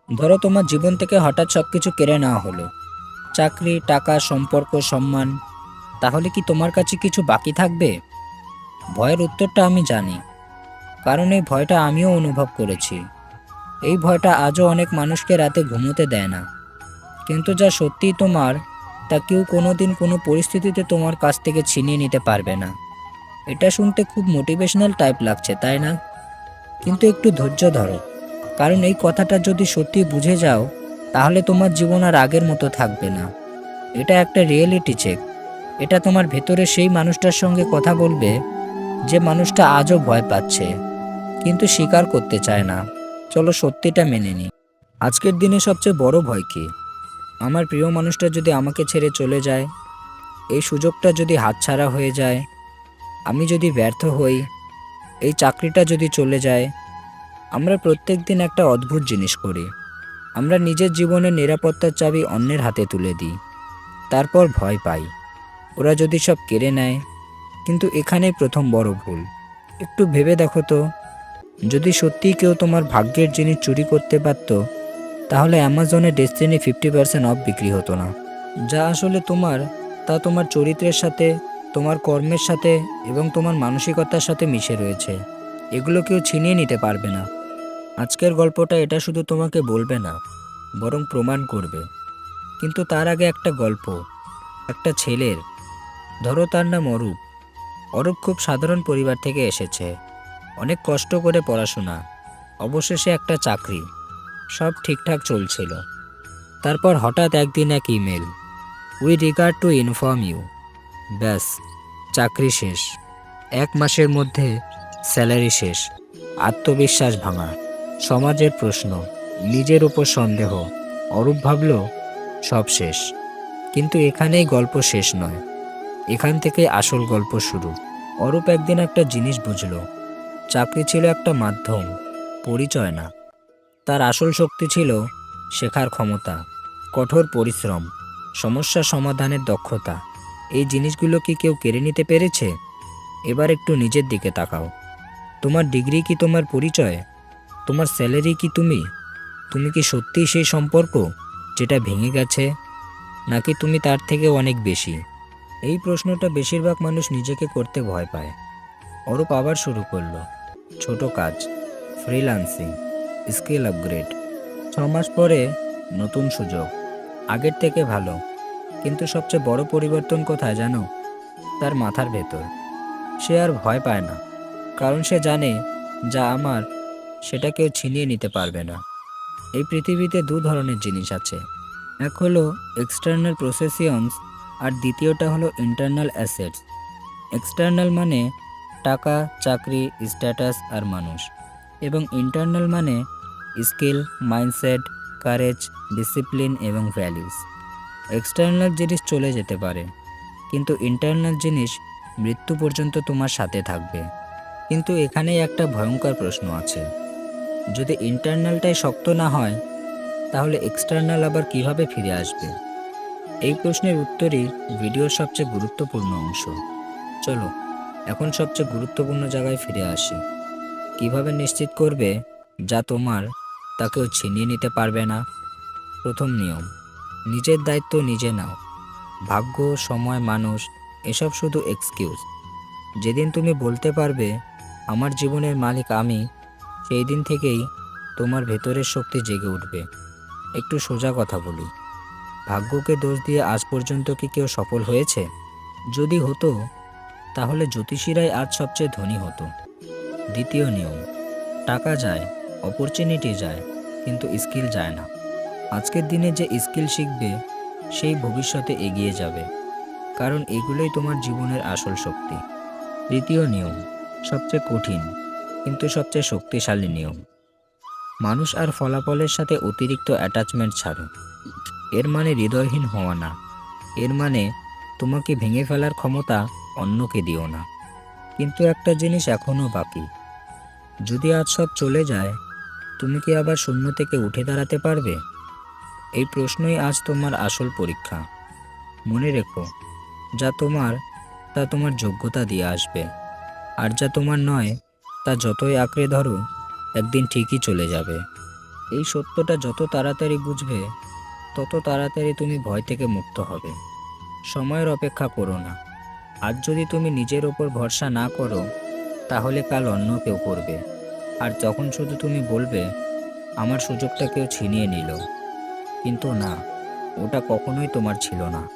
ধরো তোমার জীবন থেকে হঠাৎ সবকিছু কেড়ে নেওয়া হলো, চাকরি, টাকা, সম্পর্ক, সম্মান। তাহলে কি তোমার কাছে কিছু বাকি থাকবে? ভয়ের উত্তরটা আমি জানি, কারণ এই ভয়টা আমিও অনুভব করেছি। এই ভয়টা আজও অনেক মানুষকে রাতে ঘুমোতে দেয় না। কিন্তু যা সত্যিই তোমার, তা কেউ কোনোদিন কোনো পরিস্থিতিতে তোমার কাছ থেকে ছিনিয়ে নিতে পারবে না। এটা শুনতে খুব মোটিভেশনাল টাইপ লাগছে, তাই না? কিন্তু একটু ধৈর্য ধরো, কারণ এই কথাটা যদি সত্যি বুঝে যাও, তাহলে তোমার জীবন আর আগের মতো থাকবে না। এটা একটা রিয়েলিটি চেক। এটা তোমার ভেতরে সেই মানুষটার সঙ্গে কথা বলবে, যে মানুষটা আজও ভয় পাচ্ছে, কিন্তু স্বীকার করতে চায় না। চলো সত্যিটা মেনে নিই। আজকের দিনে সবচেয়ে বড় ভয় কি? আমার প্রিয় মানুষটা যদি আমাকে ছেড়ে চলে যায়, এই সুযোগটা যদি হাতছাড়া হয়ে যায়, আমি যদি ব্যর্থ হই, এই চাকরিটা যদি চলে যায়। আমরা প্রত্যেক দিন একটা অদ্ভুত জিনিস করি। আমরা নিজের জীবনের নিরাপত্তার চাবি অন্যের হাতে তুলে দিই, তারপর ভয় পাই ওরা যদি সব কেড়ে নেয়। কিন্তু এখানেই প্রথম বড় ভুল। একটু ভেবে দেখো তো, যদি সত্যিই কেউ তোমার ভাগ্যের জিনিস চুরি করতে পারত, তাহলে অ্যামাজনে ডেস্টিনি 50% অফ বিক্রি হতো না। যা আসলে তোমার, তা তোমার চরিত্রের সাথে, তোমার কর্মের সাথে এবং তোমার মানসিকতার সাথে মিশে রয়েছে। এগুলো কেউ ছিনিয়ে নিতে পারবে না। আজকের গল্পটা এটা শুধু তোমাকে বলবে না, বরং প্রমাণ করবে। কিন্তু তার আগে একটা গল্প, একটা ছেলের। ধরো তার নাম অরূপ। অরূপ খুব সাধারণ পরিবার থেকে এসেছে। অনেক কষ্ট করে পড়াশোনা, অবশেষে একটা চাকরি, সব ঠিকঠাক চলছিল। তারপর হঠাৎ একদিন এক email, we regard to inform you. ব্যাস, চাকরি শেষ। 1 মাসের মধ্যে স্যালারি শেষ। আত্মবিশ্বাস ভাঙা, সমাজের প্রশ্ন, নিজের উপর সন্দেহ। অরূপ ভাবল সব শেষ। কিন্তু এখানেই গল্প শেষ নয়, এখান থেকে আসল গল্প শুরু। অরূপ একদিন একটা জিনিস বুঝল, চাকরি ছিল একটা মাধ্যম, পরিচয় না। তার আসল শক্তি ছিল শেখার ক্ষমতা, কঠোর পরিশ্রম, সমস্যা সমাধানের দক্ষতা। এই জিনিসগুলো কি কেউ কেড়ে নিতে পেরেছে? এবার একটু নিজের দিকে তাকাও। তোমার ডিগ্রি কি তোমার পরিচয়? তোমার স্যালারি কি তুমি? তুমি কি সত্যিই সেই সম্পর্ক যেটা ভেঙে গেছে, নাকি তুমি তার থেকে অনেক বেশি? এই প্রশ্নটা বেশিরভাগ মানুষ নিজেকে করতে ভয় পায়। অরূপ আবার শুরু করলো, ছোট কাজ, ফ্রিল্যান্সিং, স্কিল আপগ্রেড। 6 মাস পরে নতুন সুযোগ, আগের থেকে ভালো। কিন্তু সবচেয়ে বড় পরিবর্তন কোথায় জানো? তার মাথার ভেতর। সে আর ভয় পায় না, কারণ সে জানে যা আমার, সেটা কেউ ছিনিয়ে নিতে পারবে না। এই পৃথিবীতে দু ধরনের জিনিস আছে, এক হলো এক্সটার্নাল প্রসেসিয়ন্স, আর দ্বিতীয়টা হলো ইন্টারনাল অ্যাসেটস। এক্সটার্নাল মানে টাকা, চাকরি, স্ট্যাটাস আর মানুষ। এবং ইন্টারনাল মানে স্কিল, মাইন্ডসেট, কারেজ, ডিসিপ্লিন এবং ভ্যালিউস। এক্সটার্নাল জিনিস চলে যেতে পারে, কিন্তু ইন্টারনাল জিনিস মৃত্যু পর্যন্ত তোমার সাথে থাকবে। কিন্তু এখানেই একটা ভয়ঙ্কর প্রশ্ন আছে, যদি ইন্টারনালটাই শক্ত না হয়, তাহলে এক্সটার্নাল আবার কিভাবে ফিরে আসবে? এই প্রশ্নের উত্তরই ভিডিওর সবচেয়ে গুরুত্বপূর্ণ অংশ। চলো এখন সবচেয়ে গুরুত্বপূর্ণ জায়গায় ফিরে আসি। কিভাবে নিশ্চিত করবে যা তোমার, তা কেউ ছিনিয়ে নিতে পারবে না? প্রথম নিয়ম, নিজের দায়িত্ব নিজে নাও। ভাগ্য, সময়, মানুষ, এসব শুধু এক্সকিউজ। যেদিন তুমি বলতে পারবে আমার জীবনের মালিক আমি, সেই দিন থেকেই তোমার ভেতরের শক্তি জেগে উঠবে। একটু সোজা কথা বলি, ভাগ্যকে দোষ দিয়ে আজ পর্যন্ত কি কেউ সফল হয়েছে? যদি হতো, তাহলে জ্যোতিষীরাই আজ সবচেয়ে ধনী হতো। দ্বিতীয় নিয়ম, টাকা যায়, অপরচুনিটি যায়, কিন্তু স্কিল যায় না। আজকের দিনে যে স্কিল শিখবে, সেই ভবিষ্যতে এগিয়ে যাবে, কারণ এগুলোই তোমার জীবনের আসল শক্তি। তৃতীয় নিয়ম, সবচেয়ে কঠিন কিন্তু সবচেয়ে শক্তিশালী নিয়ম, মানুষ আর ফলাফলের সাথে অতিরিক্ত অ্যাটাচমেন্ট ছাড়ো। এর মানে হৃদয়হীন হওয়া না, এর মানে তোমাকে ভেঙে ফেলার ক্ষমতা অন্যকে দিও না। কিন্তু একটা জিনিস এখনও বাকি, যদি আজ সব চলে যায়, তুমি কি আবার শূন্য থেকে উঠে দাঁড়াতে পারবে? এই প্রশ্নই আজ তোমার আসল পরীক্ষা। মনে রেখো, যা তোমার, তা তোমার যোগ্যতা দিয়ে আসবে, আর যা তোমার নয়, তা যতই আঁকড়ে ধরো, একদিন ঠিকই চলে যাবে। এই সত্যটা যত তাড়াতাড়ি বুঝবে, তত তাড়াতাড়ি তুমি ভয় থেকে মুক্ত হবে। সময়ের অপেক্ষা করো না। আজ যদি তুমি নিজের ওপর ভরসা না করো, তাহলে কাল অন্য কেউ করবে। আর যখন শুধু তুমি বলবে, আমার সুযোগটা কেউ ছিনিয়ে নিল, কিন্তু না, ওটা কখনোই তোমার ছিল না।